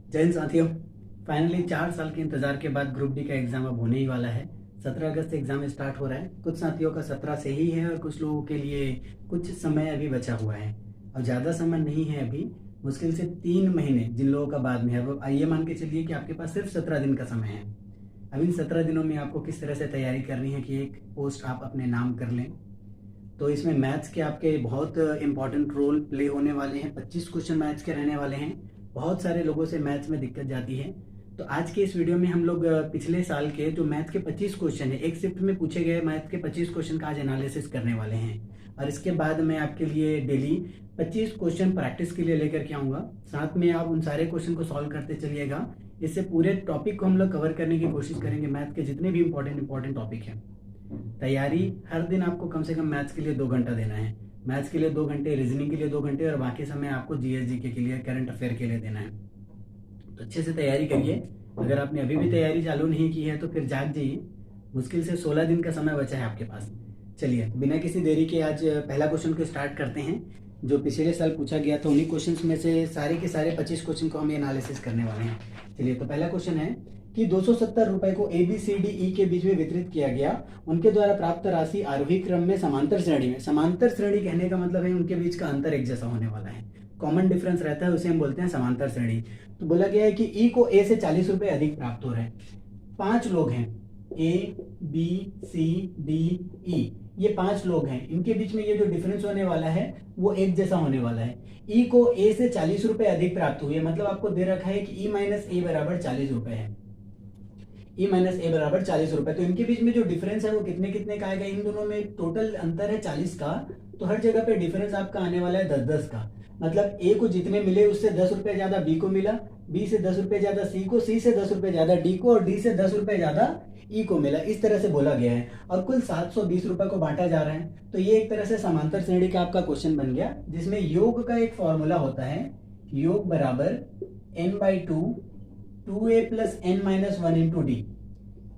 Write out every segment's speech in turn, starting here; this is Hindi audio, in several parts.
जय हिंद साथियों। फाइनली 4 साल के इंतजार के बाद ग्रुप डी का एग्जाम अब होने ही वाला है। 17 अगस्त से एग्जाम स्टार्ट हो रहा है। कुछ साथियों का 17 से ही है और कुछ लोगों के लिए कुछ समय अभी बचा हुआ है और ज़्यादा समय नहीं है अभी। मुश्किल से 3 महीने जिन लोगों का बाद में है वो आइए मान के चलिए कि आपके पास सिर्फ 17 दिन का समय है। अब इन 17 दिनों में आपको किस तरह से तैयारी करनी है कि एक पोस्ट आप अपने नाम कर लें। तो इसमें मैथ्स के आपके बहुत इंपॉर्टेंट रोल प्ले होने वाले हैं। 25 क्वेश्चन मैथ्स के रहने वाले हैं। बहुत सारे लोगों से मैथ्स में दिक्कत जाती है। तो आज के इस वीडियो में हम लोग पिछले साल के जो मैथ के 25 क्वेश्चन है, एक शिफ्ट में पूछे गए मैथ के 25 क्वेश्चन का आज एनालिसिस करने वाले हैं और इसके बाद मैं आपके लिए डेली 25 क्वेश्चन प्रैक्टिस के लिए लेकर के आऊँगा। साथ में आप उन सारे क्वेश्चन को सॉल्व करते चलिएगा। इससे पूरे टॉपिक को हम लोग कवर करने की कोशिश करेंगे। मैथ के जितने भी इंपॉर्टेंट टॉपिक हैं, तैयारी हर दिन आपको कम से कम मैथ्स के लिए 2 घंटा देना है। मैथ्स के लिए 2 घंटे, रीजनिंग के लिए 2 घंटे और बाकी समय आपको जीएस जीके के लिए, करंट अफेयर के लिए देना है। तो अच्छे से तैयारी करिए। अगर आपने अभी भी तैयारी चालू नहीं की है तो फिर जाग जाइए। मुश्किल से 16 दिन का समय बचा है आपके पास। चलिए बिना किसी देरी के आज पहला क्वेश्चन को स्टार्ट करते हैं जो पिछले साल पूछा गया था। उन्हीं क्वेश्चंस में से सारे के सारे 25 क्वेश्चन को हम एनालिसिस करने वाले हैं। चलिए, तो पहला क्वेश्चन है कि 270 रुपए को ABCDE के बीच में वितरित किया गया। उनके द्वारा प्राप्त राशि आरोही क्रम में समांतर श्रेणी में। समांतर श्रेणी कहने का मतलब है उनके बीच का अंतर एक जैसा होने वाला है। कॉमन डिफरेंस रहता है, उसे हम बोलते हैं समांतर श्रेणी। तो बोला गया है कि E को A से 40 रुपए अधिक प्राप्त हो रहे हैं। 5 लोग हैं, ABCDE, ये 5 लोग हैं। इनके बीच में ये जो डिफरेंस होने वाला है वो एक जैसा होने वाला है। E को A से 40 रुपए अधिक प्राप्त हुए, मतलब आपको दे रखा है कि E माइनस A बराबर 40 रुपए है। E माइनस A बराबर 40 रुपए। तो इनके बीच में जो डिफरेंस है वो कितने कितने का आएगा। इन दोनों में टोटल अंतर है 40 का, तो हर जगह पे डिफरेंस आपका आने वाला है 10-10 का। मतलब A को जितने मिले उससे 10 रुपए ज्यादा B को मिला, B से 10 रुपए ज्यादा C को, C से 10 रुपए ज्यादा D को और D से 10 रुपए ज्यादा E को मिला। इस तरह से बोला गया है और कुल 720 रुपए को बांटा जा रहा है। तो ये एक तरह से समांतर श्रेणी का आपका क्वेश्चन बन गया, जिसमें योग का एक फॉर्मूला होता है, योग बराबर n/2 2a plus n minus 1 into D.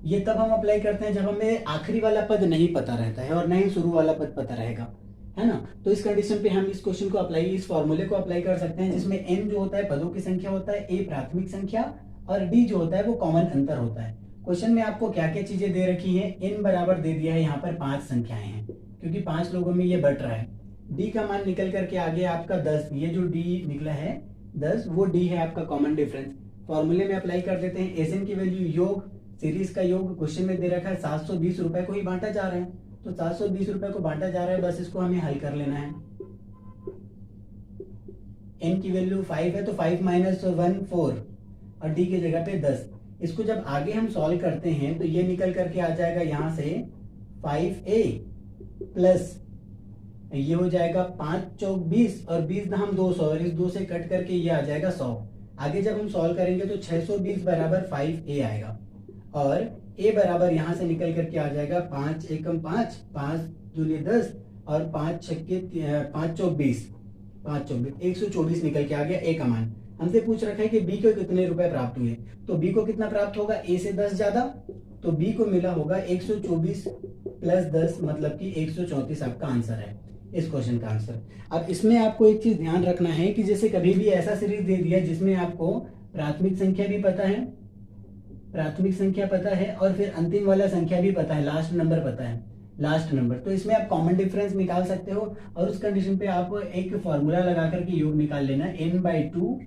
ये तब हम अप्लाई करते हैं जब हमें आखिरी वाला पद नहीं पता रहता है और नहीं शुरू वाला पद पता रहेगा, है ना। तो इस कंडीशन पे हम इस क्वेश्चन को अप्लाई, इस फॉर्मूले को अप्लाई कर सकते हैं, जिसमें n जो होता है पदों की संख्या होता है, a प्राथमिक संख्या और d जो होता है वो कॉमन अंतर होता है। क्वेश्चन में आपको क्या क्या चीजें दे रखी है। n बराबर दे दिया है, यहाँ पर 5 संख्याएं हैं क्योंकि 5 लोगों में ये बट रहा है। d का मान निकल करके आ गया आपका 10। ये जो d निकला है 10, वो d है आपका कॉमन डिफरेंस। फॉर्मूले में अप्लाई कर देते हैं। Sn की वैल्यू, योग, सीरीज का योग क्वेश्चन में दे रखा है 720 रुपए को ही बांटा जा रहा है, तो 720 रुपए को बांटा जा रहा है, बस इसको हमें हल कर लेना है। n की वैल्यू 5 है तो 5 माइनस 1 4 और d की जगह पे 10। इसको जब आगे हम सॉल्व करते हैं तो ये निकल करके आ जाएगा यहाँ से 5a प्लस ये हो जाएगा 5 चौक 20 और 20 धाम 200 और इस 2 से कट करके ये आ जाएगा 100। आगे जब हम सॉल्व करेंगे तो 620 बराबर 5a आएगा और a बराबर यहाँ से निकल करके आ जाएगा 5 एकम 5, 5 दूनी 10 और 5 छक्के 5 चौक 20, 5 चौक 20, 124 निकल के आ गया a का मान। हमसे पूछ रखा है कि b को कितने रुपए प्राप्त हुए, तो b को कितना प्राप्त होगा, a से 10 ज्यादा, तो b को मिला होगा 124 प्लस 10 मतलब कि 134 आपका आंसर है इस क्वेश्चन का आंसर। अब इसमें आपको एक चीज ध्यान रखना है कि जैसे कभी भी ऐसा सीरीज दे दिया जिसमें आपको प्राथमिक संख्या भी पता है, प्राथमिक संख्या पता है और फिर अंतिम वाला संख्या भी पता है, लास्ट नंबर पता है, लास्ट नंबर, तो इसमें आप कॉमन डिफरेंस निकाल सकते हो और उस कंडीशन पे आप एक फॉर्मूला लगा करके योग निकाल लेना, n/2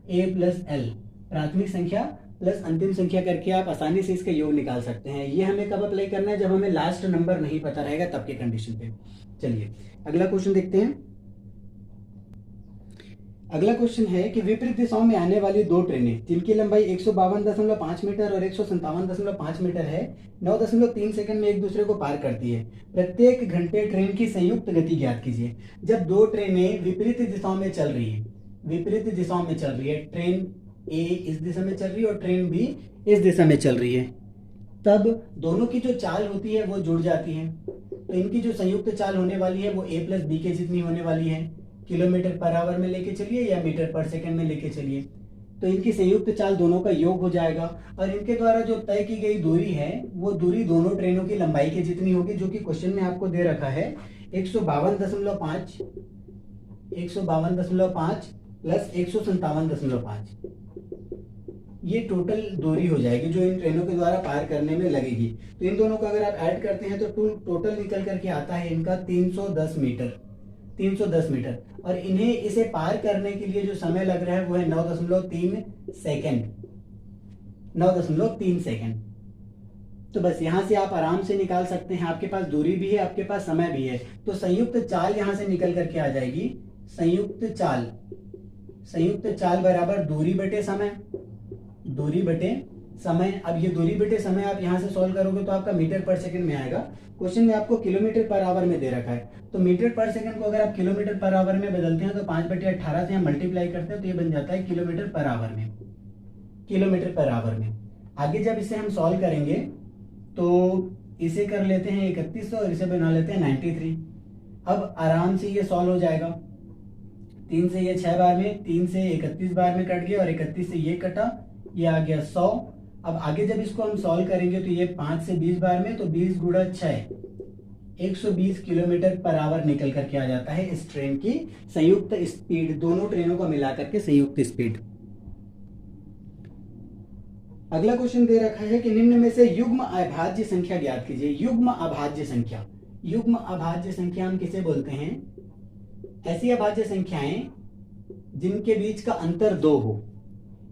a प्लस l, प्राथमिक संख्या प्लस अंतिम संख्या करके आप आसानी से इसका योग निकाल सकते हैं। ये हमें कब अप्लाई करना है, जब हमें लास्ट नंबर नहीं पता रहेगा तब के कंडीशन पे। चलिए अगला क्वेश्चन देखते हैं। अगला क्वेश्चन है कि विपरीत दिशाओं में आने वाली 2 ट्रेनें जिनकी लंबाई 152.5 मीटर और 157.5 मीटर है 9.3 सेकंड में एक दूसरे को पार करती है। प्रत्येक घंटे ट्रेन की संयुक्त गति ज्ञात कीजिए। जब 2 ट्रेनें विपरीत दिशाओं में चल रही है, विपरीत दिशाओं में चल रही है, ट्रेन A इस दिशा में चल रही है और ट्रेन B इस दिशा में चल रही है, तब दोनों की जो चाल होती है वो जुड़ जाती है। तो इनकी जो संयुक्त चाल होने वाली है वो a प्लस बी के जितनी होने वाली है। किलोमीटर पर आवर में लेके चलिए या मीटर पर सेकंड में लेके चलिए, तो इनकी संयुक्त चाल दोनों का योग हो जाएगा और इनके द्वारा जो तय की गई दूरी है वो दूरी दोनों ट्रेनों की लंबाई के जितनी होगी, जो कि क्वेश्चन में आपको दे रखा है 152.5 प्लस 157.5। ये टोटल दूरी हो जाएगी जो इन ट्रेनों के द्वारा पार करने में लगेगी। तो इन दोनों को अगर आप ऐड करते हैं तो टोटल निकल करके आता है इनका 310 मीटर, 310 मीटर। और इन्हें इसे पार करने के लिए जो समय लग रहा है वो है 9.3 सेकेंड, 9.3 सेकेंड। तो बस यहां से आप आराम से निकाल सकते हैं, आपके पास दूरी भी है, आपके पास समय भी है। तो संयुक्त चाल यहां से निकल करके आ जाएगी, संयुक्त चाल बराबर दूरी बटे समय, दूरी बटे समय। अब ये दूरी बटे समय आप यहां से सॉल्व करोगे तो आपका मीटर पर सेकंड में आएगा। क्वेश्चन में आपको किलोमीटर पर आवर में दे रखा है, तो मीटर पर सेकंड को अगर आप किलोमीटर पर आवर में बदलते हैं तो 5/18 से हम मल्टीप्लाई करते हैं तो ये बन जाता है किलोमीटर पर आवर में, किलोमीटर पर आवर में। आगे जब इसे हम सॉल्व करेंगे तो इसे कर लेते हैं 31 और इसे बना लेते हैं 93। अब आराम से ये सॉल्व हो जाएगा। 3 से ये 6 बार में, 3 से 31 बार में कट गया और 31 से ये कटा, ये आ गया 100। अब आगे जब इसको हम सॉल्व करेंगे तो ये 5 से 20 बार में, तो 20 गुणा 6, 120 किलोमीटर पर आवर निकल करके आ जाता है इस ट्रेन की संयुक्त स्पीड, दोनों ट्रेनों को मिलाकर के संयुक्त स्पीड। अगला क्वेश्चन दे रखा है कि निम्न में से युग्म अभाज्य संख्या ज्ञात कीजिए। युग्म अभाज्य संख्या, युग्म अभाज्य संख्या हम किसे बोलते हैं? ऐसी अभाज्य संख्याएं जिनके बीच का अंतर 2 हो,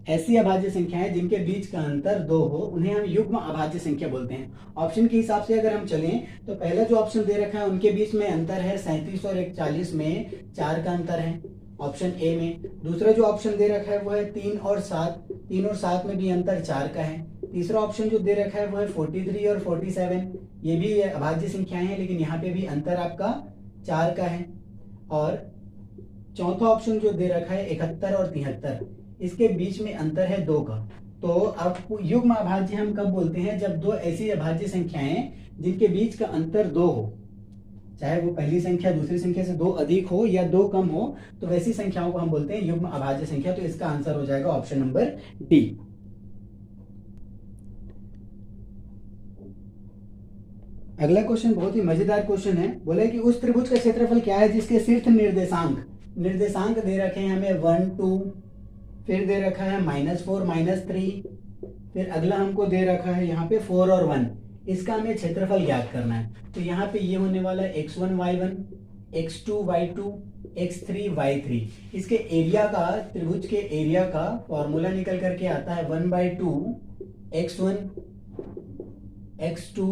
ऐसी अभाज्य संख्याएं जिनके बीच का अंतर 2 हो उन्हें हम युग्म अभाज्य संख्या बोलते हैं। ऑप्शन के हिसाब से अगर हम चलें तो पहला जो ऑप्शन दे रखा है उनके बीच में अंतर है 37 और 41 में 4 का अंतर है, ऑप्शन ए में। दूसरा जो ऑप्शन दे रखा है वो है 3 और 7, 3 और 7 में भी अंतर 4 का है। तीसरा ऑप्शन जो दे रखा है वो है 43 और 47, ये भी अभाज्य संख्याएं हैं लेकिन यहाँ पे भी अंतर आपका 4 का है। और चौथा ऑप्शन जो दे रखा है 71 और 73, इसके बीच में अंतर है 2 का। तो आपको युग्म अभाज्य हम कब बोलते हैं? जब दो ऐसी अभाज्य संख्याएं जिनके बीच का अंतर 2 हो, चाहे वो पहली संख्या दूसरी संख्या से 2 अधिक हो या 2 कम हो, तो वैसी संख्याओं को हम बोलते हैं युग्म अभाज्य संख्या। तो इसका आंसर हो जाएगा ऑप्शन नंबर डी। अगला क्वेश्चन बहुत ही मजेदार क्वेश्चन है। बोले कि उस त्रिभुज का क्षेत्रफल क्या है जिसके शीर्ष निर्देशांक दे रखे हैं हमें 1 2, फिर दे रखा है -4 -3, फिर अगला हमको दे रखा है यहाँ पे 4 और 1। इसका हमें क्षेत्रफल ज्ञात करना है। तो यहाँ पे ये होने वाला है x1 y1, x2 y2, x3 y3। इसके एरिया का, त्रिभुज के एरिया का फॉर्मूला निकल करके आता है 1/2 x1 x2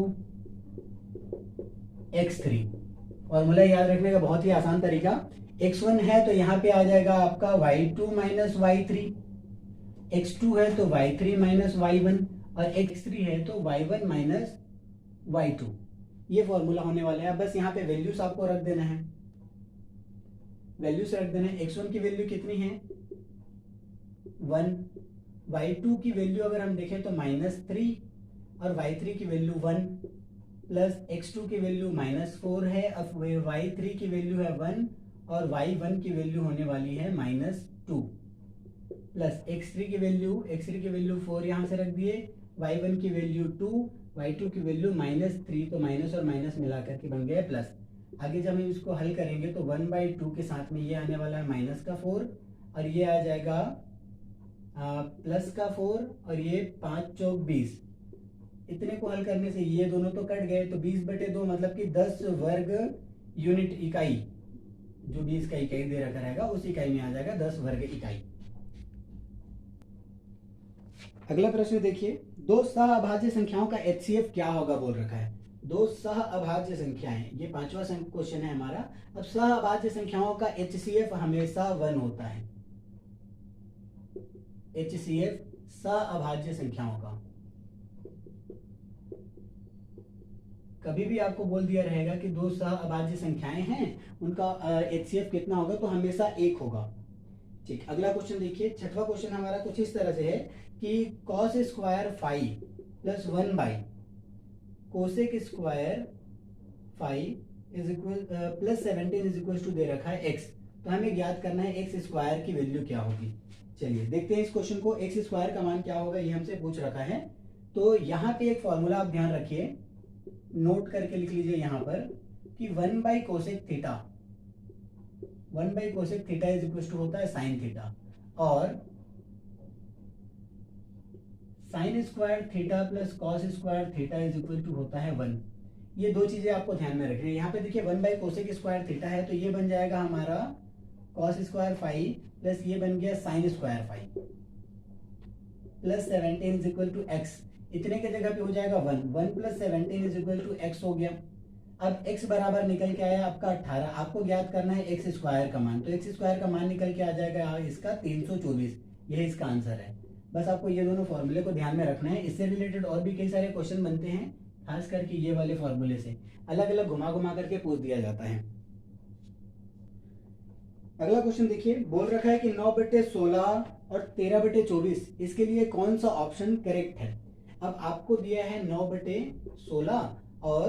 x3। फॉर्मूला याद रखने का बहुत ही आसान तरीका, x1 है तो यहाँ पे आ जाएगा आपका y2 माइनस y3, x2 है तो y3 माइनस y1 और x3 है तो y1 माइनस y2। ये फॉर्मूला होने वाला है। बस यहाँ पे वैल्यूज आपको रख देना है, वैल्यूज रख देना है। x1 की वैल्यू कितनी है? 1। y2 की वैल्यू अगर हम देखें तो -3 और y3 की वैल्यू 1, प्लस x2 की वैल्यू -4 है, अब y3 की वैल्यू है 1 और y1 की वैल्यू होने वाली है -2, प्लस x3 की वैल्यू 4 यहाँ से रख दिए, y1 की वैल्यू 2, y2 की वैल्यू -3, तो माइनस और माइनस मिलाकर के बन गया प्लस। आगे जब हम इसको हल करेंगे तो 1/2 के साथ में ये आने वाला है -4 और ये आ जाएगा +4 और ये 5 चौक 20। इतने को हल करने से ये दोनों तो कट गए, तो 20/2 मतलब कि 10 वर्ग यूनिट इकाई, जो भी इसका इकाई दे रखा रहेगा उस इकाई में आ जाएगा 10 वर्ग इकाई। अगला प्रश्न देखिए, दो सह अभाज्य संख्याओं का HCF क्या होगा बोल रखा है। दो सह अभाज्य संख्याएं, ये 5वां क्वेश्चन है हमारा। अब सह अभाज्य संख्याओं का HCF हमेशा 1 होता है। HCF सह अभाज्य संख्याओं का कभी भी आपको बोल दिया रहेगा कि दो सह अभाज्य संख्याएं हैं, उनका HCF कितना होगा, तो हमेशा 1 होगा। ठीक, अगला क्वेश्चन देखिए, 6वां क्वेश्चन हमारा कुछ इस तरह से है कि cos square phi plus 1 cosec square phi is equal plus 17 is equal to दे रखा है x। तो हमें ज्ञात करना है x स्क्वायर की वैल्यू क्या होगी। चलिए देखते हैं इस क्वेश्चन को, x स्क्वायर का मान क्या होगा ये हमसे पूछ रखा है। तो यहाँ पे एक फॉर्मूला आप ध्यान रखिए, नोट करके लिख लीजिए यहाँ पर कि 1/कोसेक थीटा, 1/कोसेक थीटा इज इक्वल टू होता है साइन थीटा, और sine square theta plus cos square theta is equal to होता है 1। ये दो चीजें आपको ध्यान में रखनी है। यहाँ पे देखिए 1/कोसेक स्क्वायर थीटा है, तो ये बन जाएगा हमारा कॉस स्क्वायर फाई प्लस ये बन गया sine square phi plus 17 is equal to x. इतने के जगह पे हो जाएगा 1 plus 17 is equal to x हो गया। अब x बराबर निकल के आया आपका 18। आपको ज्ञात करना है एक्स स्क्वायर का मान, तो एक्स स्क्वायर का मान निकल के आ जाएगा इसका 324। यही इसका आंसर है। बस आपको ये दोनों फॉर्मूले को ध्यान में रखना है। इससे रिलेटेड और भी कई सारे क्वेश्चन बनते हैं, खास करके ये वाले फॉर्मूले से अलग अलग घुमा घुमा करके पूछ दिया जाता है। अगला क्वेश्चन देखिए, बोल रखा है कि 9/16 और 13/24 इसके लिए कौन सा ऑप्शन करेक्ट है। अब आपको दिया है 9/16 और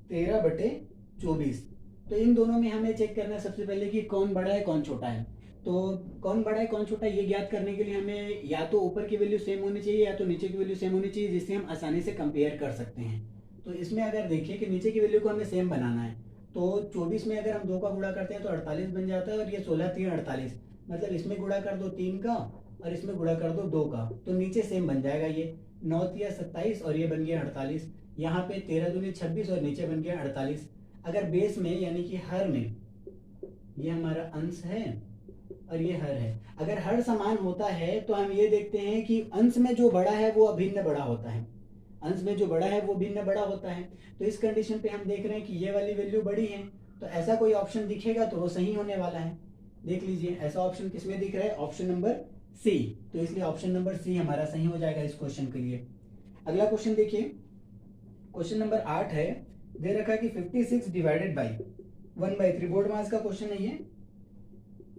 13/24, तो इन दोनों में हमें चेक करना है सबसे पहले कि कौन बड़ा है कौन छोटा है। तो कौन बड़ा है कौन छोटा है ये ज्ञात करने के लिए हमें या तो ऊपर की वैल्यू सेम होनी चाहिए या तो नीचे की वैल्यू सेम होनी चाहिए, जिससे हम आसानी से कंपेयर कर सकते हैं। तो इसमें अगर देखिए कि नीचे की वैल्यू को हमें सेम बनाना है, तो 24 में अगर हम 2 का गुणा करते हैं तो 48 बन जाता है, और ये 16 3 48, मतलब इसमें गुणा कर दो 3 का और इसमें गुणा कर दो 2 का, तो नीचे सेम बन जाएगा। ये 9 3 27 और ये बन गया 48। यहाँ पे 13 दूनी 26 और नीचे बन गया 48। अगर बेस में यानी कि हर में, ये हमारा अंश है और ये हर है, अगर हर समान होता है तो हम ये देखते हैं कि अंश में जो बड़ा है वो अभिन्न बड़ा होता है, अंश में जो बड़ा है वो भिन्न बड़ा होता है। तो इस कंडीशन पे हम देख रहे हैं कि ये वाली वैल्यू बड़ी है, तो ऐसा कोई ऑप्शन दिखेगा तो वो सही होने वाला है। देख लीजिए ऐसा ऑप्शन किसमें दिख रहा है, ऑप्शन नंबर सी। तो इसलिए ऑप्शन नंबर सी हमारा सही हो जाएगा इस क्वेश्चन के लिए। अगला क्वेश्चन देखिए, क्वेश्चन नंबर 8 है। दे रखा है कि 56 डिवाइडेड बाई 1/3, बोर्ड मास का क्वेश्चन है ये।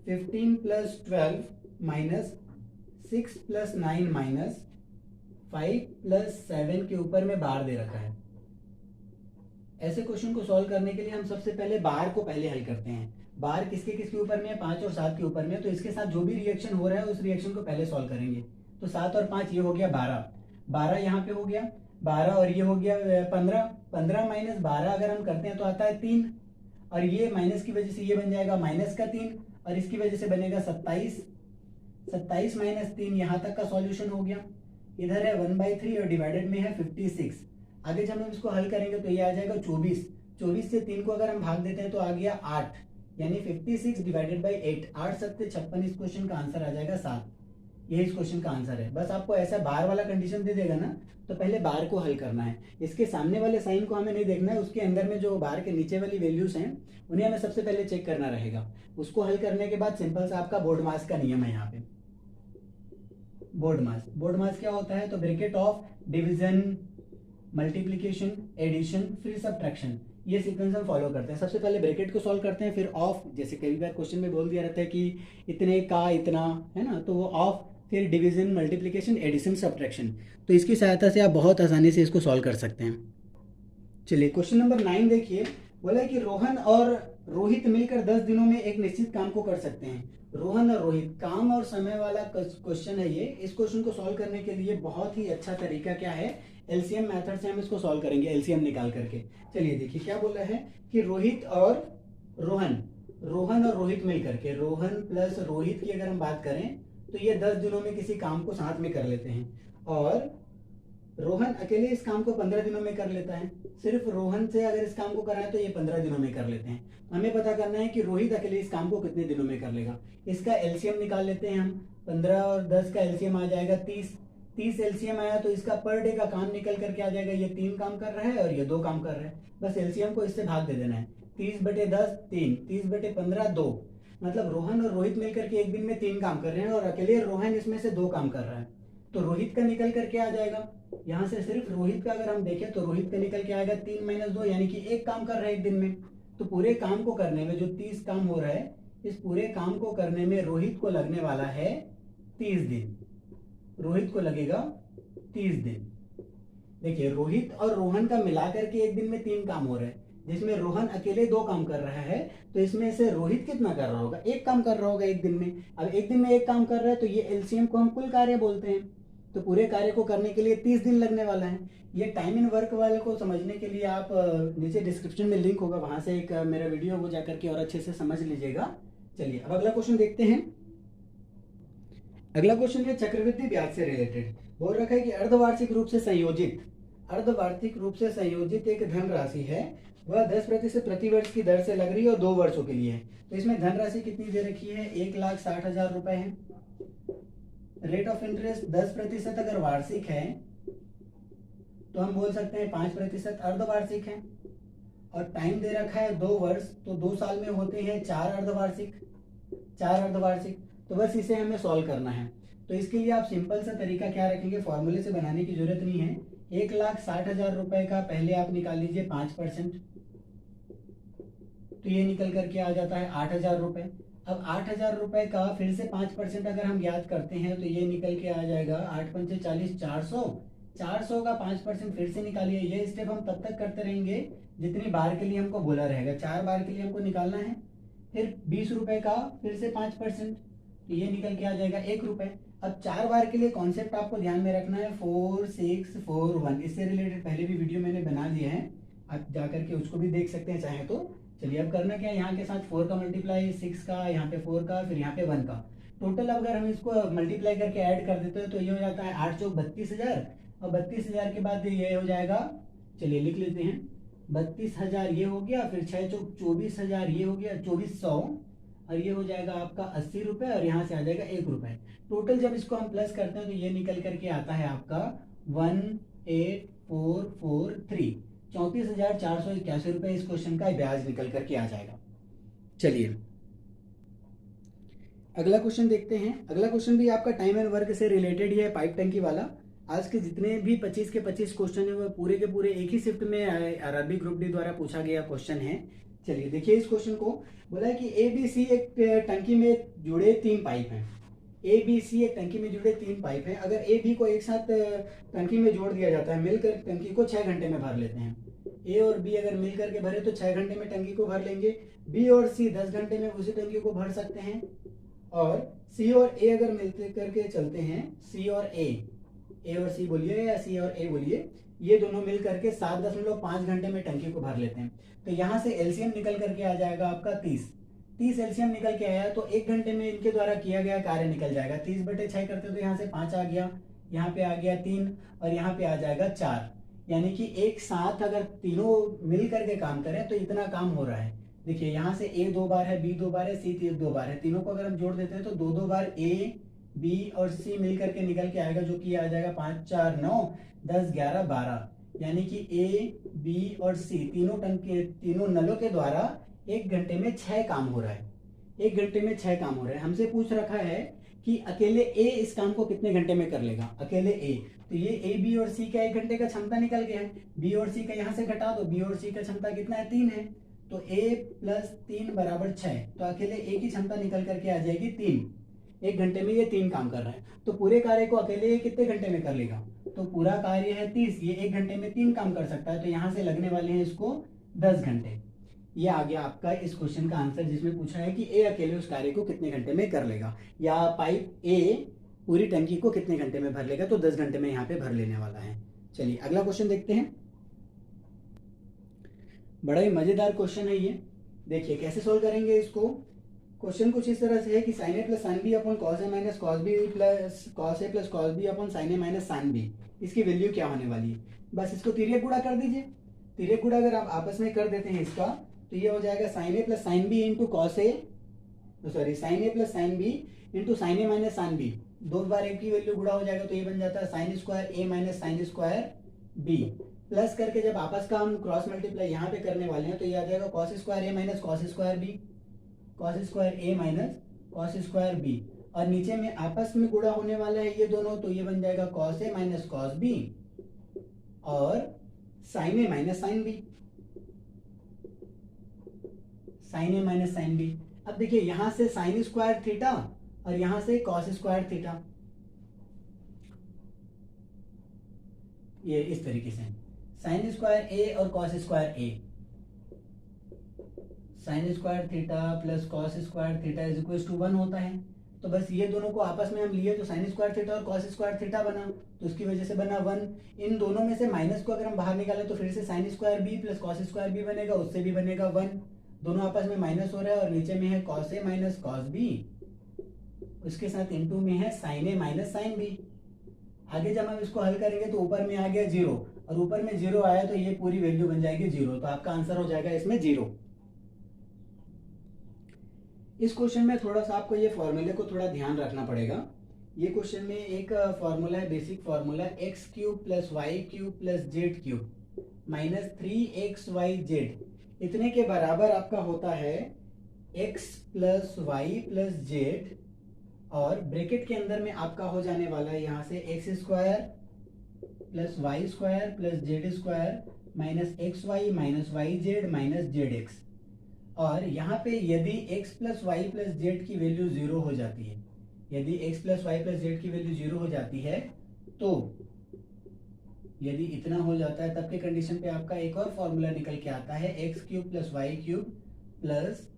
15 plus 12 minus 6 plus 9 minus 5 plus 7 के ऊपर में बार दे रखा है। ऐसे क्वेश्चन को सॉल्व करने के लिए हम सबसे पहले बार को पहले हल करते हैं। बार किसके किसके ऊपर में है, 5 और 7 के ऊपर में, तो इसके साथ जो भी रिएक्शन हो रहा है उस रिएक्शन को पहले सॉल्व करेंगे। तो 7 और 5 ये हो गया 12, 12 यहाँ पे हो गया 12 और ये हो गया 15, 15 माइनस 12 अगर हम करते हैं तो आता है 3, और ये माइनस की वजह से ये बन जाएगा माइनस का 3, और इसकी वजह से बनेगा 27, 27 माइनस 3, यहाँ तक का सॉल्यूशन हो गया। इधर है 1/3 और डिवाइडेड में है 56। आगे जब हम इसको हल करेंगे तो ये आ जाएगा 24, 24 से 3 को अगर हम भाग देते हैं तो आ गया 8, यानी 56 डिवाइडेड बाई 8, 8 7 56, इस क्वेश्चन का आंसर आ जाएगा 7। यही इस क्वेश्चन का आंसर है। बस आपको ऐसा बार वाला कंडीशन दे देगा ना, तो पहले बार को हल करना है, इसके सामने वाले साइन को हमें नहीं देखना है, उसके अंदर में जो बार के नीचे वाली वैल्यूज हैं उन्हें हमें सबसे पहले चेक करना रहेगा। उसको हल करने के बाद सिंपल सा आपका बोर्ड मास का नियम है। यहाँ पे बोर्ड मास क्या होता है, तो bracket of division, multiplication, addition, फिर सब्ट्रैक्शन, ये सीक्वेंस हम फॉलो करते हैं। सबसे पहले ब्रैकेट को सॉल्व करते हैं, फिर ऑफ, जैसे कई बार क्वेश्चन में बोल दिया रहता है कि इतने का इतना है ना, तो वो ऑफ, फिर डिवीजन, मल्टीप्लिकेशन, एडिशन, सब्ट्रैक्शन। तो इसकी सहायता से आप बहुत आसानी से इसको सॉल्व कर सकते हैं। चलिए क्वेश्चन नंबर 9 देखिए, बोला है कि रोहन और रोहित मिलकर 10 दिनों में एक निश्चित काम को कर सकते हैं। रोहन और रोहित, काम और समय वाला क्वेश्चन है ये। इस क्वेश्चन को सॉल्व करने के लिए बहुत ही अच्छा तरीका क्या है, एलसीएम मेथड से हम इसको सॉल्व करेंगे, एलसीएम निकाल करके। चलिए देखिए क्या बोला है कि रोहित और रोहन, रोहन और रोहित मिलकर के, रोहन प्लस रोहित की अगर हम बात करें तो ये 10 दिनों में किसी काम को साथ में कर लेते हैं, और रोहन अकेले इस काम को 15 दिनों में कर लेता है। सिर्फ रोहन से अगर इस काम को कराएं तो ये 15 दिनों में कर लेते हैं। हमें पता करना है कि रोहित अकेले इस काम को कितने दिनों में कर लेगा। इसका एलसीएम निकाल लेते हैं हम। 15 और 10 का एलसीएम आ जाएगा 30, 30 एलसीएम आया तो इसका पर डे का काम निकल करके आ जाएगा। ये 3 काम कर रहा है और ये 2 काम कर रहा है, बस एलसीएम को इससे भाग दे देना है। 30/10 3, 30/15 2, मतलब रोहन और रोहित मिलकर के एक दिन में 3 काम कर रहे हैं और अकेले रोहन इसमें से 2 काम कर रहा है। तो रोहित का निकल करके आ जाएगा, यहाँ से सिर्फ रोहित का अगर हम देखें तो रोहित का निकल के आएगा 3 - 2, यानी कि 1 काम कर रहा है एक दिन में। तो पूरे काम को करने में जो 30 काम हो रहा है, इस पूरे काम को करने में रोहित को लगने वाला है 30 दिन। रोहित को लगेगा 30 दिन। देखिए रोहित और रोहन का मिलाकर के एक दिन में 3 काम हो रहे हैं, जिसमें रोहन अकेले 2 काम कर रहा है, तो इसमें से रोहित कितना कर रहा होगा, 1 काम कर रहा होगा एक दिन में। अब एक दिन में 1 काम कर रहा है तो ये एलसीएम को हम कुल कार्य बोलते हैं। तो पूरे कार्य को करने के लिए 30 दिन लगने वाला है। ये टाइम इन वर्क वाले को समझने के लिए आप नीचे डिस्क्रिप्शन में लिंक होगा, वहां से एक मेरा वीडियो वो जाकर के और अच्छे से समझ लीजिएगा। चलिए अब अगला क्वेश्चन देखते हैं। अगला क्वेश्चन है चक्रवृद्धि ब्याज से रिलेटेड। बोल रखा है कि अर्धवार्षिक रूप से संयोजित एक धनराशि है, वह 10% प्रतिवर्ष की दर से लग रही है और 2 वर्षों के लिए है। तो इसमें धनराशि कितनी दे रखी है? 1,60,000 रुपए है। रेट ऑफ इंटरेस्ट 10% अगर वार्षिक है तो हम बोल सकते हैं 5% अर्धवार्षिक है। और टाइम दे रखा है 2 वर्ष, तो 2 साल में होते हैं 4 अर्धवार्षिक। तो बस इसे हमें सॉल्व करना है। तो इसके लिए आप सिंपल सा तरीका क्या रखेंगे, फॉर्मूले से बनाने की जरूरत नहीं है। 1,60,000 रुपए का पहले आप निकाल लीजिए 5%, तो ये निकल करके आ जाता है 8,000 रुपए। अब 8,000 रुपए का फिर से 5% अगर हम याद करते हैं तो ये निकल के आ जाएगा 8 पंचे 40, 400 का 5% फिर से निकालिए। ये स्टेप हम तब तक करते रहेंगे जितनी बार के लिए हमको बोला रहेगा। 4 बार के लिए हमको निकालना है। फिर 20 रुपए का फिर से 5%, तो ये निकल के आ जाएगा 1 रुपए। अब 4 बार के लिए कॉन्सेप्ट आपको ध्यान में रखना है 4, 6, 4, 1। इससे रिलेटेड पहले भी वीडियो मैंने बना दिया है, आप जाकर के उसको भी देख सकते हैं चाहे तो। चलिए अब करना क्या है, यहाँ के साथ 4 का मल्टीप्लाई 6 का, यहाँ पे 4 का, फिर यहाँ पे 1 का। टोटल अगर हम इसको मल्टीप्लाई करके ऐड कर देते हैं तो ये हो जाता है 8 चौक 32,000। और 32,000 के बाद ये हो जाएगा, चलिए लिख लेते हैं, 32,000 ये हो गया, फिर 6 चौक 24,000 ये हो गया, 2400, और ये हो जाएगा आपका 80 रुपए, और यहाँ से आ जाएगा 1 रुपए। टोटल जब इसको हम प्लस करते हैं तो ये निकल करके आता है आपका 18443, 34,481 रुपए इस क्वेश्चन का ब्याज निकल करके आ जाएगा। चलिए अगला क्वेश्चन देखते हैं। अगला क्वेश्चन भी आपका टाइम एंड वर्क से रिलेटेड ही है, पाइप टंकी वाला। आज के जितने भी 25 के 25 क्वेश्चन है वो पूरे के पूरे एक ही शिफ्ट में आरआरबी ग्रुप डी द्वारा पूछा गया क्वेश्चन है। चलिए देखिए इस क्वेश्चन को। बोला है कि ABC एक टंकी में जुड़े 3 पाइप हैं। ABC एक टंकी में जुड़े 3 पाइप हैं। अगर AB को एक साथ टंकी में जोड़ दिया जाता है, मिलकर टंकी को 6 घंटे में भर लेते हैं। A और B अगर मिल करके भरे तो 6 घंटे में टंकी को भर लेंगे। B और C 10 घंटे में उसी टंकी को भर सकते हैं। और C और A अगर मिलते करके चलते हैं, C और A और C बोलिए या C और A बोलिए, ये दोनों मिल करके 7.5 घंटे में टंकी को भर लेते हैं। तो यहाँ से एलसीएम निकल करके आ जाएगा आपका 30 एलसीएम निकल के आया, तो 1 घंटे में इनके द्वारा किया गया कार्य निकल जाएगा। 30/6 करते तो यहाँ से 5 आ गया, यहाँ पे आ गया 3, और यहाँ पे आ जाएगा 4। यानी कि एक साथ अगर तीनों मिल करके काम करें तो इतना काम हो रहा है। देखिए यहाँ से A 2 बार है, B 2 बार है, C 2 बार है। तीनों को अगर हम जोड़ देते हैं तो 2 बार A, B और C मिल करके निकल के आएगा, जो कि आ जाएगा 5, 4, 9, 10, 11, 12। यानी कि A, B और C तीनों नलों के द्वारा 1 घंटे में 6 काम हो रहा है। 1 घंटे में 6 काम हो रहा है। हमसे पूछ रखा है कि अकेले A इस काम को कितने घंटे में कर लेगा, अकेले A। तो ये A, B और C का 1 घंटे का क्षमता निकल गया है। B और C का यहाँ से घटा दो, B और C का क्षमता कितना है, 3 है। तो A + 3 = 6। तो अकेले A की क्षमता निकल करके आ जाएगी 3। 1 घंटे में ये 3 काम कर रहा है। तो पूरे कार्य को अकेले ये कितने घंटे में कर लेगा, तो पूरा कार्य है 30, ये 1 घंटे में 3 काम कर सकता है। तो यहाँ से लगने वाले हैं इसको 10 घंटे। ये आ गया आपका इस क्वेश्चन का आंसर, जिसमें पूछा है कि ए अकेले उस कार्य को कितने घंटे में कर लेगा, या पाइप ए पूरी टंकी को कितने घंटे में भर लेगा। तो 10 घंटे में यहाँ पे भर लेने वाला है। चलिए अगला क्वेश्चन देखते हैं। बड़ा ही मजेदार क्वेश्चन है ये। देखिए कैसे सोल्व करेंगे इसको। क्वेश्चन कुछ इस तरह से है कि sin A + sin B upon cos A - cos B plus cos A + cos B upon sin A - sin B, इसकी वैल्यू क्या होने वाली है। बस इसको तिर्यक गुणा कर दीजिए। तिर्यक गुणा अगर आप आपस में कर देते हैं इसका, तो ये हो जाएगा sin A + sin B into cos A, sin A + sin B into sin A - sin B। 2 बार एक की वैल्यू गुणा हो जाएगा तो ये बन जाता है sin² A - sin² B। Plus करके जब आपस का हम क्रॉस मल्टीप्लाई यहाँ पे करने वाले हैं तो ये आ जाएगा cos² A - cos² B, cos² A - cos² B। और नीचे में आपस में गुणा होने वाला है ये दोनों, तो ये बन जाएगा cos A - cos B और sin A - sin B, sin A - sin B। अब देखिए यहां से sin² थीटा और यहां से cos² थीटा, ये इस तरीके से sin² A और cos² A, sin² theta plus cos² theta = 1 होता है। तो बस ये दोनों को आपस में हम लिए तो sin² थीटा और cos² थीटा बना, तो उसकी वजह से बना 1। इन दोनों में से माइनस को अगर हम बाहर निकालें तो फिर से sin² B plus cos² B बनेगा, उससे भी बनेगा 1। दोनों आपस में माइनस हो रहा है और नीचे में है cos A - cos B उसके साथ इनटू में है साइन ए माइनस साइन बी। आगे जब हम इसको हल करेंगे तो ऊपर में आ गया 0 और ऊपर में 0 आया तो ये पूरी वैल्यू बन जाएगी 0, तो आपका आंसर हो जाएगा इसमें 0। इस क्वेश्चन में थोड़ा सा आपको ये फॉर्मूले को थोड़ा ध्यान रखना पड़ेगा। ये क्वेश्चन में एक फॉर्मूला है, basic formula, x cube plus y cube plus z cube minus 3xyz इतने के बराबर आपका होता है x plus y plus z, और ब्रैकेट के अंदर में आपका हो जाने वाला है यहाँ से x square plus y square plus z square minus x y minus y z minus z x. और यहाँ पे यदि x plus y plus z की वैल्यू 0 हो जाती है, यदि x plus y plus z की वैल्यू 0 हो जाती है, तो यदि इतना हो जाता है तब के कंडीशन पे आपका एक और फॉर्मूला निकल के आता है, x cube plus y cube plus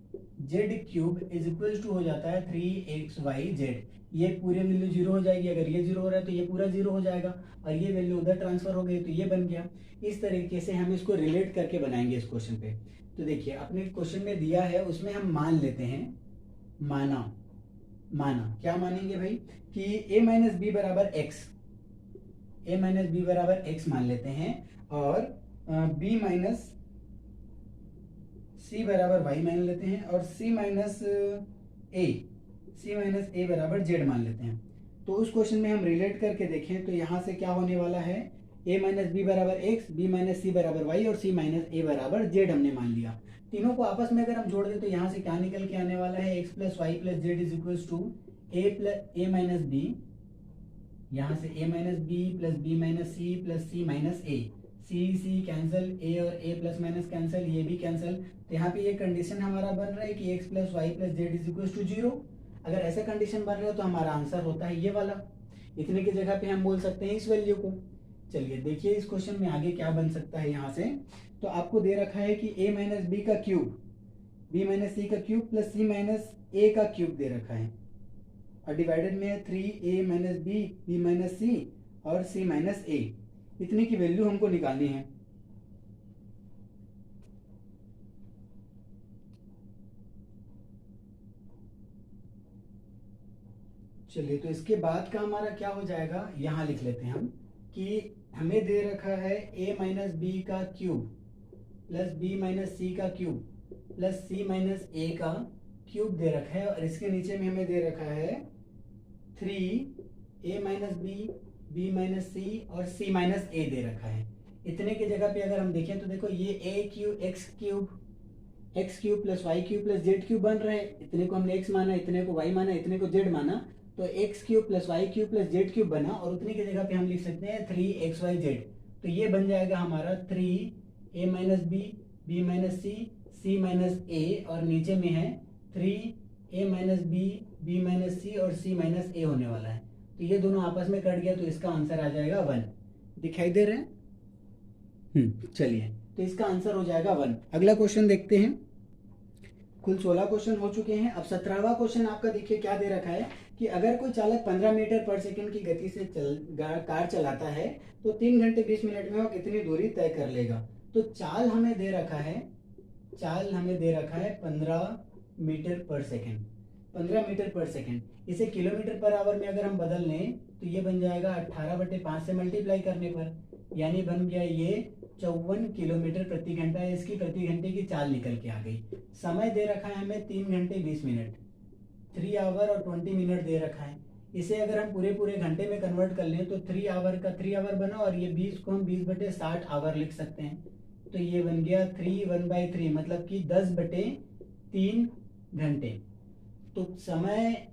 z cube is equal to हो जाता है 3xyz। ये पूरे वैल्यू 0 हो जाएगी, अगर ये 0 हो रहा है तो ये पूरा 0 हो जाएगा, और ये वैल्यू उधर ट्रांसफर हो गई तो ये बन गया। इस तरीके से हम इसको रिलेट करके बनाएंगे इस क्वेश्चन पे। तो देखिए अपने क्वेश्चन में दिया है, उसमें हम मान लेते हैं, माना क्या मानेंगे भाई कि a माइनस बी बराबर x, a माइनस बी बराबर x मान लेते हैं, और b माइनस सी बराबर y मान लेते हैं, और c माइनस ए बराबर z मान लेते हैं। तो उस क्वेश्चन में हम रिलेट करके देखें तो यहाँ से क्या होने वाला है, a माइनस बी बराबर x, b माइनस सी बराबर y और c माइनस ए बराबर z हमने मान लिया। तीनों को आपस में अगर हम जोड़ दें तो यहाँ से क्या निकल के आने वाला है, x plus y plus z is equal to a minus b, यहाँ से a minus b plus b minus c plus c minus a, c cancel, a और a प्लस माइनस कैंसिल, ये भी कैंसिल। तो यहाँ पे ये कंडीशन हमारा बन रहा है कि x plus y plus z is equal to 0। अगर ऐसा कंडीशन बन रहा है तो हमारा आंसर होता है ये वाला। इतने की जगह पे हम बोल सकते हैं इस वैल्यू को। चलिए देखिए इस क्वेश्चन में आगे क्या बन सकता है। यहाँ से तो आपको दे रखा है कि a माइनस बी का क्यूब, b माइनस सी का क्यूब प्लस c माइनस ए का क्यूब दे रखा है, और डिवाइडेड में है 3a minus B, b minus C और c माइनस ए। इतने की वैल्यू हमको निकालनी है। चलिए तो इसके बाद का हमारा क्या हो जाएगा, यहाँ लिख लेते हैं हम कि हमें दे रखा है a माइनस बी का क्यूब प्लस b माइनस सी का क्यूब प्लस c माइनस ए का क्यूब दे रखा है, और इसके नीचे में हमें दे रखा है 3a minus B, b minus C और c माइनस ए दे रखा है। इतने की जगह पे अगर हम देखें तो देखो ये x cube plus y cube plus z cube बन रहे हैं। इतने को हमने x माना, इतने को y माना, इतने को z माना, तो x cube plus y cube plus z cube बना, और उतने की जगह पे हम लिख सकते हैं 3xyz। तो ये बन जाएगा हमारा 3a minus B, b minus C, c minus A, और नीचे में है 3a minus B, b minus C और c माइनस ए होने वाला है। तो ये दोनों आपस में कट गया तो इसका आंसर आ जाएगा 1। दिखाई दे रहे हैं? चलिए तो इसका आंसर हो जाएगा 1। अगला क्वेश्चन देखते हैं। कुल 16 क्वेश्चन हो चुके हैं। अब 17वां क्वेश्चन आपका देखिए क्या दे रखा है कि अगर कोई चालक 15 मीटर पर सेकंड की गति से कार चलाता है तो 3 घंटे 20 मिनट में वो कितनी दूरी तय कर लेगा। तो चाल हमें दे रखा है 15 मीटर पर सेकंड, 15 मीटर पर सेकंड। इसे किलोमीटर पर आवर में अगर हम बदल लें तो ये बन जाएगा 18/5 से मल्टीप्लाई करने पर, यानी बन गया ये 54 किलोमीटर प्रति घंटा। इसकी प्रति घंटे की चाल निकल के आ गई। समय दे रखा है हमें 3 घंटे 20 मिनट, 3 आवर और 20 मिनट दे रखा है। इसे अगर हम पूरे घंटे में कन्वर्ट कर लें तो 3 आवर का 3 आवर बना, और ये 20 को हम 20/60 आवर लिख सकते हैं। तो ये बन गया 3/3, मतलब कि 10/3 घंटे। तो समय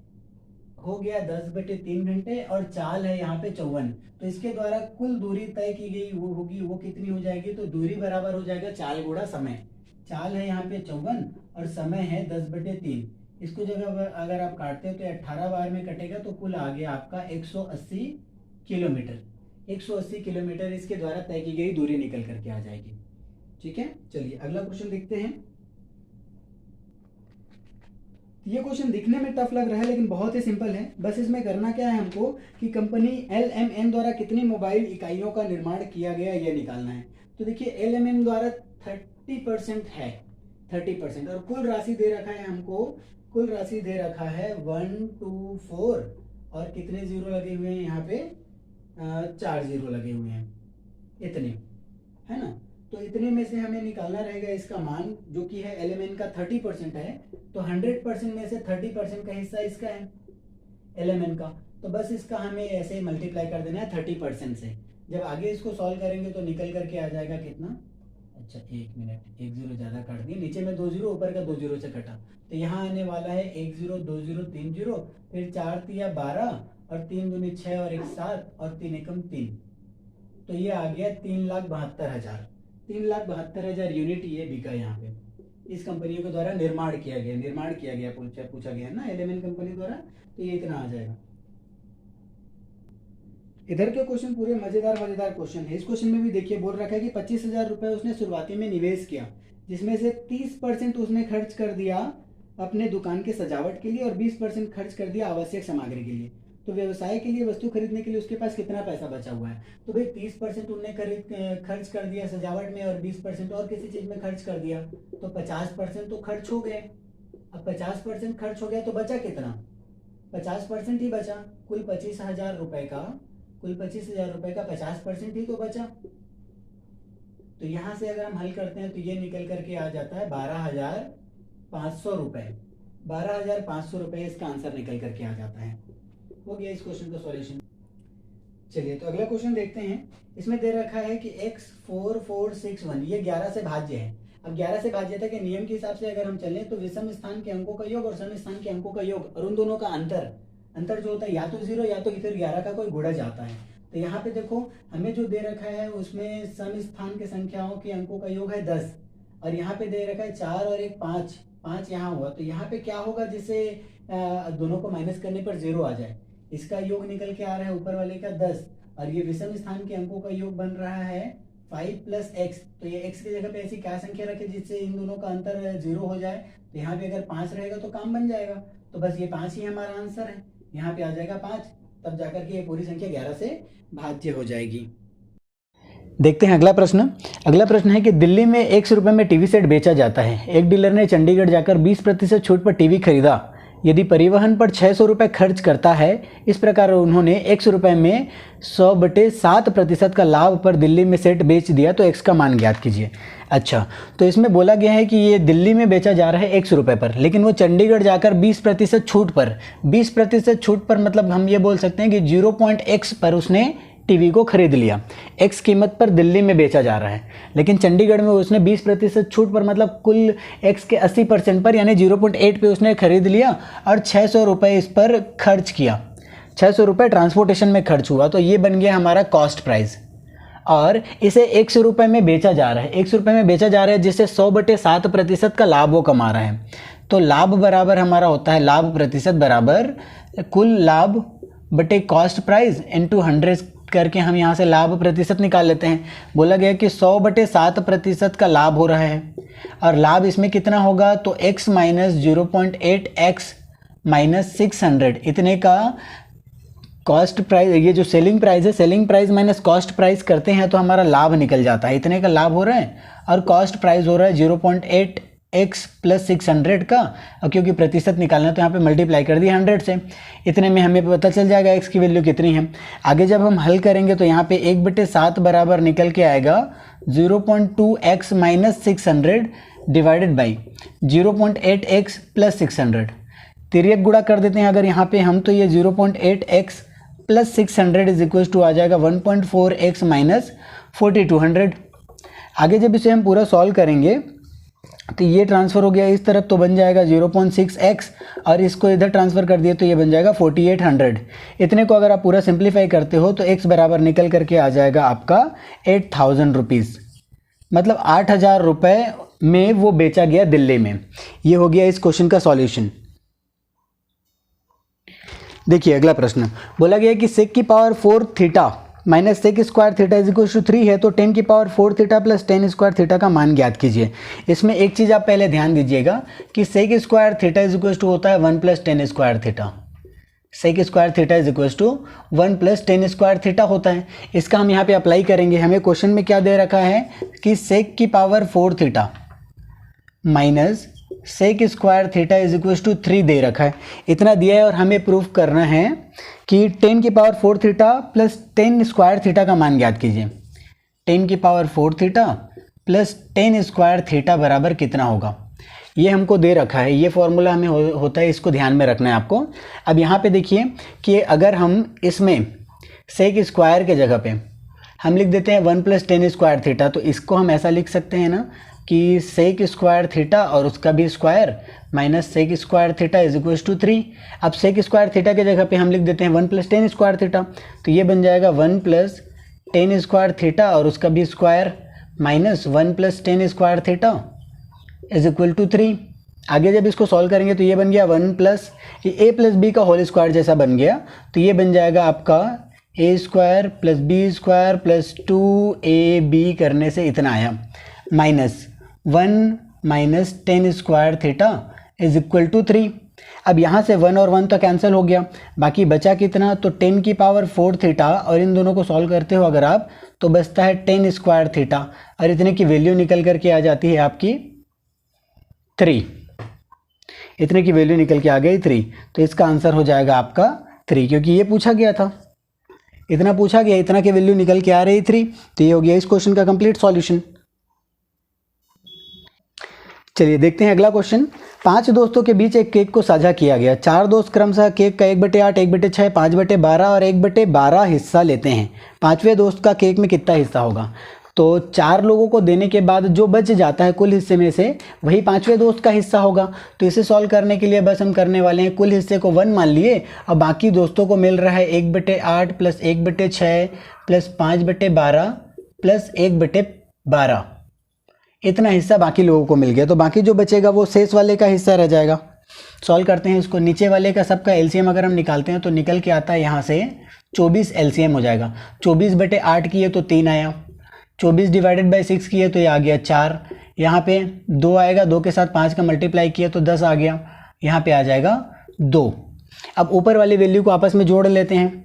हो गया 10/3 घंटे, और चाल है यहाँ पे 54। तो इसके द्वारा कुल दूरी तय की गई वो होगी, वो कितनी हो जाएगी, तो दूरी बराबर हो जाएगा चाल गुणा समय। चाल है यहाँ पे 54 और समय है 10/3। इसको जगह अगर आप काटते हो तो 18 बार में कटेगा, तो कुल आ गया आपका 180 किलोमीटर। 180 किलोमीटर इसके द्वारा तय की गई दूरी निकल करके आ जाएगी। ठीक है, चलिए अगला क्वेश्चन देखते हैं। ये क्वेश्चन दिखने में टफ लग रहा है लेकिन बहुत ही सिंपल है। बस इसमें करना क्या है हमको कि कंपनी LMN द्वारा कितनी मोबाइल इकाइयों का निर्माण किया गया ये निकालना है। तो देखिए LMN द्वारा 30% है, 30%, और कुल राशि दे रखा है हमको कुल राशि दे रखा है 124 और कितने जीरो लगे हुए हैं यहाँ पे 4 जीरो लगे हुए हैं, इतने, है ना। तो इतने में से हमें निकालना रहेगा इसका मान, जो कि है एलिमेंट का 30% है, तो 100% में से 30% का हिस्सा इसका है एलिमेंट का, तो बस इसका हमें ऐसे मल्टीप्लाई कर देना है 30% से। जब आगे इसको सॉल्व करेंगे तो निकल करके आ जाएगा कितना, अच्छा 1 मिनट, 1 जीरो ज़्यादा काट दिए, नीचे में 2 जीरो, ऊपर का 2 जीरो से कटा, तो यहाँ आने वाला है 1 जीरो 2 जीरो 3 जीरो, फिर 4 तिया 12 और 3 दूनी 6 और 1 7 और 3 एकम 3, तो ये आ गया 3,72,000। 3,72,000 यूनिट ये बिका यहाँ पे, इस कंपनी के द्वारा निर्माण किया गया पूछा गया ना एलिमेंट कंपनी द्वारा, तो ये इतना आ जाएगा। इधर के क्वेश्चन पूरे मजेदार क्वेश्चन है। इस क्वेश्चन में भी देखिए बोल रखा है कि 25,000 रुपए उसने शुरुआती में निवेश किया, जिसमें से 30% उसने खर्च कर दिया अपने दुकान के सजावट के लिए और 20% खर्च कर दिया आवश्यक सामग्री के लिए। तो व्यवसाय के लिए वस्तु खरीदने के लिए उसके पास कितना पैसा बचा हुआ है। तो भाई 30% उन्होंने खर्च कर दिया सजावट में और 20% और किसी चीज में खर्च कर दिया, तो 50% तो खर्च हो गए। अब 50% खर्च हो गया तो बचा कितना, 50% ही बचा। कुल 25,000 रुपए का 50% ही तो बचा। तो यहां से अगर हम हल करते हैं तो ये निकल करके आ जाता है 12,500 रुपए। 12,500 रुपए इसका आंसर निकल करके आ जाता है। हो गया इस क्वेश्चन का सॉल्यूशन। चलिए तो अगला क्वेश्चन देखते हैं। इसमें दे रखा है कि x4461 ये 11 से भाज्य है। अब 11 से भाज्यता के नियम के हिसाब से अगर हम चलें तो विषम स्थान के अंकों का योग और सम स्थान के अंकों का योग और उन दोनों का अंतर जो होता है या तो 0 या तो फिर 11 का कोई गुणज आता है। तो यहाँ पे देखो हमें जो दे रखा है उसमें सम स्थान के संख्याओं के अंकों का योग है 10 और यहाँ पे दे रखा है 4 और 1 5 यहाँ हुआ। तो यहाँ पे क्या होगा जिससे दोनों को माइनस करने पर 0 आ जाए। इसका योग निकल के आ रहा है ऊपर वाले का 10 और ये विषम स्थान के अंकों का योग बन रहा है 5 + x। तो ये x की जगह पे ऐसी क्या संख्या रखे जिससे इन दोनों का अंतर 0 हो जाए। तो यहाँ पे अगर 5 रहेगा तो काम बन जाएगा। तो बस ये 5 ही हमारा आंसर है। यहाँ पे आ जाएगा 5, तब जाकर के ये पूरी संख्या 11 से भाज्य हो जाएगी। देखते हैं अगला प्रश्न। अगला प्रश्न है कि दिल्ली में 100 रुपये में टीवी सेट बेचा जाता है। एक डीलर ने चंडीगढ़ जाकर 20% छूट पर टीवी खरीदा। यदि परिवहन पर 600 रुपये खर्च करता है, इस प्रकार उन्होंने 100 रुपये में 100/7% का लाभ पर दिल्ली में सेट बेच दिया, तो x का मान ज्ञात कीजिए। अच्छा, तो इसमें बोला गया है कि ये दिल्ली में बेचा जा रहा है 100 रुपये पर, लेकिन वो चंडीगढ़ जाकर 20% छूट पर 20% छूट पर मतलब हम ये बोल सकते हैं कि 0.x पर उसने टीवी को खरीद लिया। x कीमत पर दिल्ली में बेचा जा रहा है, लेकिन चंडीगढ़ में उसने 20% छूट पर मतलब कुल x के 80% पर यानी 0.8 पे उसने खरीद लिया और 600 रुपये इस पर खर्च किया। 600 रुपये ट्रांसपोर्टेशन में खर्च हुआ, तो ये बन गया हमारा कॉस्ट प्राइस। और इसे 100 रुपये में बेचा जा रहा है, 100 रुपये में बेचा जा रहा है, जिससे 100/7% का लाभ वो कमा रहा है। तो लाभ बराबर हमारा होता है, लाभ प्रतिशत बराबर कुल लाभ बटे कॉस्ट प्राइस इंटू 100 करके हम यहाँ से लाभ प्रतिशत निकाल लेते हैं। बोला गया कि 100/7% का लाभ हो रहा है और लाभ इसमें कितना होगा, तो x - 0.8x - 600 इतने का कॉस्ट प्राइस, ये जो सेलिंग प्राइस है, selling price minus cost price करते हैं तो हमारा लाभ निकल जाता है। इतने का लाभ हो रहा है और कॉस्ट प्राइस हो रहा है 0.8x + 600 का, और क्योंकि प्रतिशत निकालना है तो यहाँ पे मल्टीप्लाई कर दिया 100 से। इतने में हमें पता चल जाएगा x की वैल्यू कितनी है। आगे जब हम हल करेंगे तो यहाँ पे 1/7 बराबर निकल के आएगा 0.2x - 600 डिवाइडेड बाई 0.8x + 600। तिर्यक गुणा कर देते हैं अगर यहाँ पे हम, तो ये 0.8x + 600 = आ जाएगा 1.4x - 4200। आगे जब इसे हम पूरा सॉल्व करेंगे तो ये ट्रांसफ़र हो गया इस तरफ, तो बन जाएगा 0.6x और इसको इधर ट्रांसफ़र कर दिए तो ये बन जाएगा 4800। इतने को अगर आप पूरा सिंप्लीफाई करते हो तो x बराबर निकल करके आ जाएगा आपका 8000 रुपीज़, मतलब 8000 रुपये में वो बेचा गया दिल्ली में। ये हो गया इस क्वेश्चन का सॉल्यूशन। देखिए अगला प्रश्न बोला गया कि sec की power 4 theta minus sec square theta = 3 है, तो 10 की power 4 theta plus 10 square theta का मान ज्ञात कीजिए। इसमें एक चीज़ आप पहले ध्यान दीजिएगा कि sec स्क्वायर थीटा = होता है 1 + 10 square theta. sec square theta = 1 + 10 square theta होता है। इसका हम यहाँ पे अप्लाई करेंगे। हमें क्वेश्चन में क्या दे रखा है कि sec की power 4 theta minus sec square theta is equal to 3 दे रखा है, इतना दिया है और हमें प्रूफ करना है कि 10 की power 4 theta plus 10 square theta का मान ज्ञात कीजिए। 10 की power 4 theta plus 10 square theta बराबर कितना होगा, ये हमको दे रखा है। ये फॉर्मूला हमें होता है, इसको ध्यान में रखना है आपको। अब यहाँ पे देखिए कि अगर हम इसमें सेक स्क्वायर के जगह पे हम लिख देते हैं 1 प्लस 10 स्क्वायर थीटा, तो इसको हम ऐसा लिख सकते हैं ना कि सेक स्क्वायर थीटा और उसका भी square minus sec square theta is equal to 3। अब सेक स्क्वायर थीटा के जगह पे हम लिख देते हैं 1 प्लस 10 स्क्वायर थीटा, तो ये बन जाएगा 1 प्लस 10 स्क्वायर थीटा और उसका भी square minus 1 plus 10 square theta is equal to 3। आगे जब इसको सॉल्व करेंगे तो ये बन गया 1 प्लस ए प्लस बी का होल स्क्वायर जैसा बन गया, तो ये बन जाएगा आपका A square plus B square plus 2ab करने से इतना आया minus 1 minus 10 square theta is equal to 3। अब यहाँ से 1 और 1 तो कैंसिल हो गया, बाकी बचा कितना, तो 10 की पावर 4 थीटा और इन दोनों को सॉल्व करते हो अगर आप तो बचता है 10 स्क्वायर थीटा और इतने की वैल्यू निकल करके आ जाती है आपकी 3। इतने की वैल्यू निकल के आ गई 3, तो इसका आंसर हो जाएगा आपका 3, क्योंकि ये पूछा गया था, इतना पूछा गया, इतना की वैल्यू निकल के आ रही 3, तो ये हो गया इस क्वेश्चन का कंप्लीट सॉल्यूशन। चलिए देखते हैं अगला क्वेश्चन। 5 दोस्तों के बीच एक केक को साझा किया गया। 4 दोस्त क्रमशः केक का 1/8, 1/6, 5/12 और 1/12 हिस्सा लेते हैं। 5वें दोस्त का केक में कितना हिस्सा होगा, तो 4 लोगों को देने के बाद जो बच जाता है कुल हिस्से में से वही 5वें दोस्त का हिस्सा होगा। तो इसे सॉल्व करने के लिए बस हम करने वाले हैं, कुल हिस्से को 1 मान लिए और बाकी दोस्तों को मिल रहा है 1/8 प्लस 1/6 प्लस 5/12 प्लस 1/12, इतना हिस्सा बाकी लोगों को मिल गया। तो बाकी जो बचेगा वो शेष वाले का हिस्सा रह जाएगा। सॉल्व करते हैं इसको, नीचे वाले का सबका एलसीएम अगर हम निकालते हैं तो निकल के आता है यहाँ से 24 एलसीएम हो जाएगा। 24/8 किए तो 3 आया, 24 डिवाइडेड बाई 6 किए तो ये आ गया 4, यहाँ पे 2 आएगा, 2 के साथ 5 का मल्टीप्लाई किया तो 10 आ गया, यहाँ पे आ जाएगा 2। अब ऊपर वाली वैल्यू को आपस में जोड़ लेते हैं,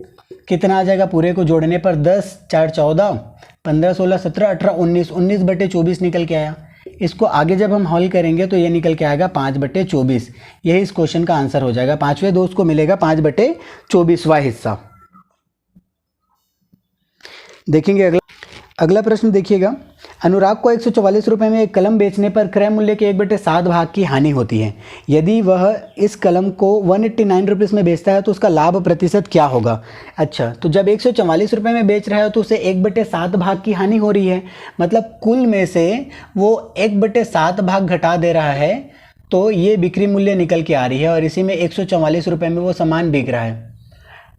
कितना आ जाएगा, पूरे को जोड़ने पर 10, 4 14, 15 16 17 18 19, 19/24 निकल के आया। इसको आगे जब हम हल करेंगे तो ये निकल के आएगा 5/24, यही इस क्वेश्चन का आंसर हो जाएगा। 5वें दोस्त को मिलेगा 5/24वां हिस्सा। देखेंगे अगला प्रश्न देखिएगा। अनुराग को 144 रुपये में एक कलम बेचने पर क्रय मूल्य के 1/7 भाग की हानि होती है। यदि वह इस कलम को 189 रुपीज़ में बेचता है तो उसका लाभ प्रतिशत क्या होगा। अच्छा, तो जब 144 रुपये में बेच रहा है तो उसे 1/7 भाग की हानि हो रही है, मतलब कुल में से वो 1/7 भाग घटा दे रहा है, तो ये बिक्री मूल्य निकल के आ रही है और इसी में 144 रुपये में वो सामान बिक रहा है।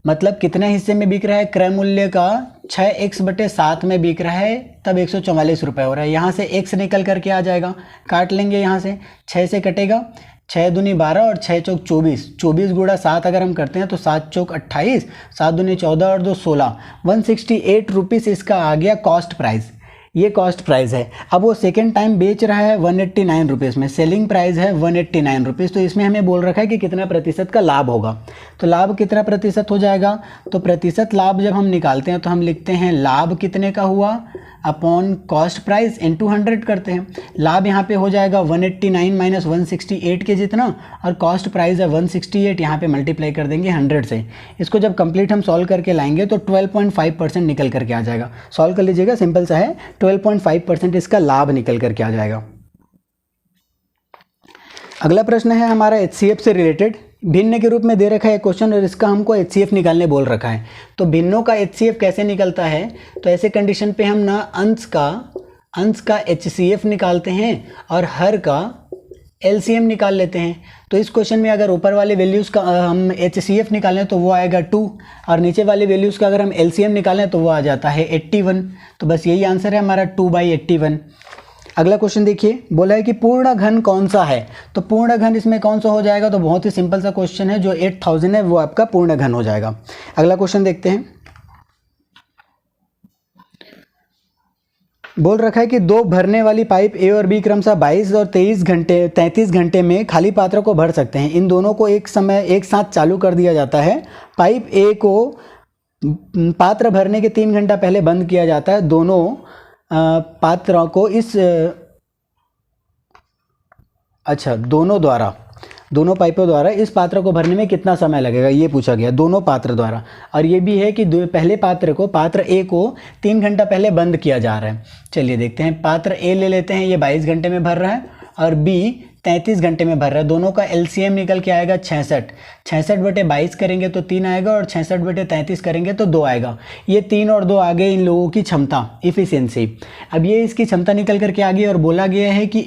मतलब कितने हिस्से में बिक रहा है, क्रय मूल्य का 6x/7 में बिक रहा है, तब 144 रुपये हो रहा है। यहाँ से x निकल करके आ जाएगा, काट लेंगे, यहाँ से 6 से कटेगा, 6 दूनी 12 और 6 चौक 24, 24 गुणा 7 अगर हम करते हैं तो 7 चौक 28, 7 दूनी 14 और 2 16, 168 रुपीज़ इसका आ गया कॉस्ट प्राइस। ये कॉस्ट प्राइस है। अब वो सेकेंड टाइम बेच रहा है 189 रुपीज़ में, सेलिंग प्राइस है 189 रुपीज़, तो इसमें हमें बोल रखा है कि कितना प्रतिशत का लाभ होगा। तो लाभ कितना प्रतिशत हो जाएगा, तो प्रतिशत लाभ जब हम निकालते हैं तो हम लिखते हैं लाभ कितने का हुआ अपॉन कॉस्ट प्राइस इनटू 100 करते हैं। लाभ यहाँ पे हो जाएगा 189 माइनस 168 के जितना, और कॉस्ट प्राइस है 168, यहाँ पे मल्टीप्लाई कर देंगे 100 से। इसको जब कंप्लीट हम सॉल्व करके लाएंगे तो 12.5% निकल करके आ जाएगा। सॉल्व कर लीजिएगा, सिंपल सा है, 12.5% इसका लाभ निकल करके आ जाएगा। अगला प्रश्न है हमारा HCF से रिलेटेड। भिन्न के रूप में दे रखा है क्वेश्चन और इसका हमको HCF निकालने बोल रखा है। तो भिन्नों का HCF कैसे निकलता है, तो ऐसे कंडीशन पे हम ना अंश का HCF निकालते हैं और हर का LCM निकाल लेते हैं। तो इस क्वेश्चन में अगर ऊपर वाले वैल्यूज़ का हम HCF निकालें तो वो आएगा 2, और नीचे वाले वैल्यूज़ का अगर हम LCM निकालें तो वो आ जाता है 81। तो बस यही आंसर है हमारा 2/81। अगला क्वेश्चन देखिए, बोला है कि पूर्ण घन कौन सा है। तो पूर्ण घन इसमें कौन सा हो जाएगा, तो बहुत ही सिंपल सा क्वेश्चन है, जो 8000 है वो आपका पूर्ण घन हो जाएगा। अगला क्वेश्चन देखते हैं। बोल रखा है कि 2 भरने वाली पाइप A और B क्रमशः 22 और 33 घंटे में खाली पात्र को भर सकते हैं। इन दोनों को एक साथ चालू कर दिया जाता है। पाइप A को पात्र भरने के 3 घंटा पहले बंद किया जाता है। दोनों पात्रों को इस अच्छा, दोनों पाइपों द्वारा इस पात्र को भरने में कितना समय लगेगा, ये पूछा गया, दोनों पात्र द्वारा। और ये भी है कि पहले पात्र ए को 3 घंटा पहले बंद किया जा रहा है। चलिए देखते हैं, पात्र ए ले लेते हैं, ये 22 घंटे में भर रहा है और बी 33 घंटे में भर रहा है। दोनों का एलसीएम निकल के आएगा 66। 66/22 करेंगे तो 3 आएगा और 66/33 करेंगे तो 2 आएगा। ये 3 और 2 आ गए इन लोगों की क्षमता, इफिशियंसी। अब ये इसकी क्षमता निकल करके आ गई और बोला गया है कि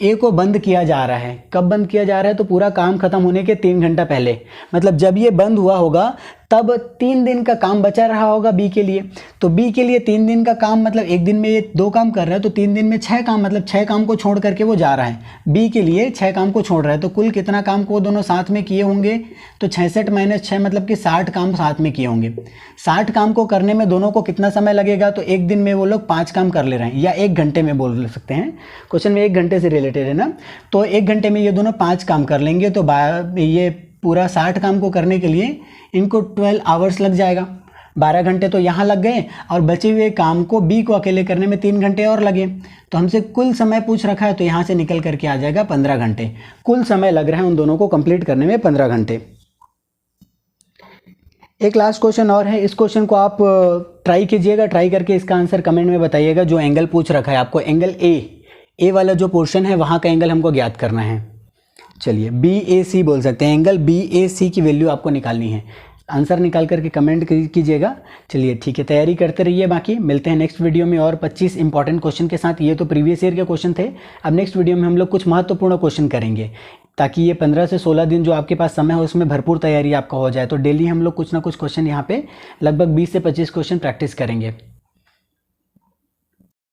ए को बंद किया जा रहा है। कब बंद किया जा रहा है, तो पूरा काम खत्म होने के 3 घंटा पहले, मतलब जब ये बंद हुआ होगा तब 3 दिन का काम बचा रहा होगा बी के लिए। तो बी के लिए 3 दिन का काम, मतलब एक दिन में ये 2 काम कर रहा है तो 3 दिन में 6 काम, मतलब 6 काम को छोड़ करके वो जा रहा है। बी के लिए 6 काम को छोड़ रहा है, तो कुल कितना काम को दोनों साथ में किए होंगे, तो 66 - 6 मतलब कि 60 काम साथ में किए होंगे। 60 काम को करने में दोनों को कितना समय लगेगा, तो एक दिन में वो लोग 5 काम कर ले रहे हैं, या 1 घंटे में बोल सकते हैं, क्वेश्चन में 1 घंटे से रिलेटेड है ना। तो 1 घंटे में ये दोनों 5 काम कर लेंगे, तो ये पूरा 60 काम को करने के लिए इनको 12 आवर्स लग जाएगा। 12 घंटे तो यहाँ लग गए और बचे हुए काम को बी को अकेले करने में 3 घंटे और लगे। तो हमसे कुल समय पूछ रखा है, तो यहाँ से निकल करके आ जाएगा 15 घंटे। कुल समय लग रहा है उन दोनों को कंप्लीट करने में 15 घंटे। एक लास्ट क्वेश्चन और है, इस क्वेश्चन को आप ट्राई कीजिएगा, ट्राई करके इसका आंसर कमेंट में बताइएगा। जो एंगल पूछ रखा है आपको, एंगल ए वाला जो पोर्शन है वहाँ का एंगल हमको ज्ञात करना है। चलिए BAC बोल सकते हैं, एंगल BAC की वैल्यू आपको निकालनी है। आंसर निकाल करके कमेंट कीजिएगा। चलिए ठीक है, तैयारी करते रहिए। बाकी मिलते हैं नेक्स्ट वीडियो में और 25 इंपॉर्टेंट क्वेश्चन के साथ। ये तो प्रीवियस ईयर के क्वेश्चन थे, अब नेक्स्ट वीडियो में हम लोग कुछ महत्वपूर्ण क्वेश्चन करेंगे, ताकि ये 15 से 16 दिन जो आपके पास समय हो उसमें भरपूर तैयारी आपका हो जाए। तो डेली हम लोग कुछ ना कुछ क्वेश्चन यहाँ पे लगभग 20 से 25 क्वेश्चन प्रैक्टिस करेंगे।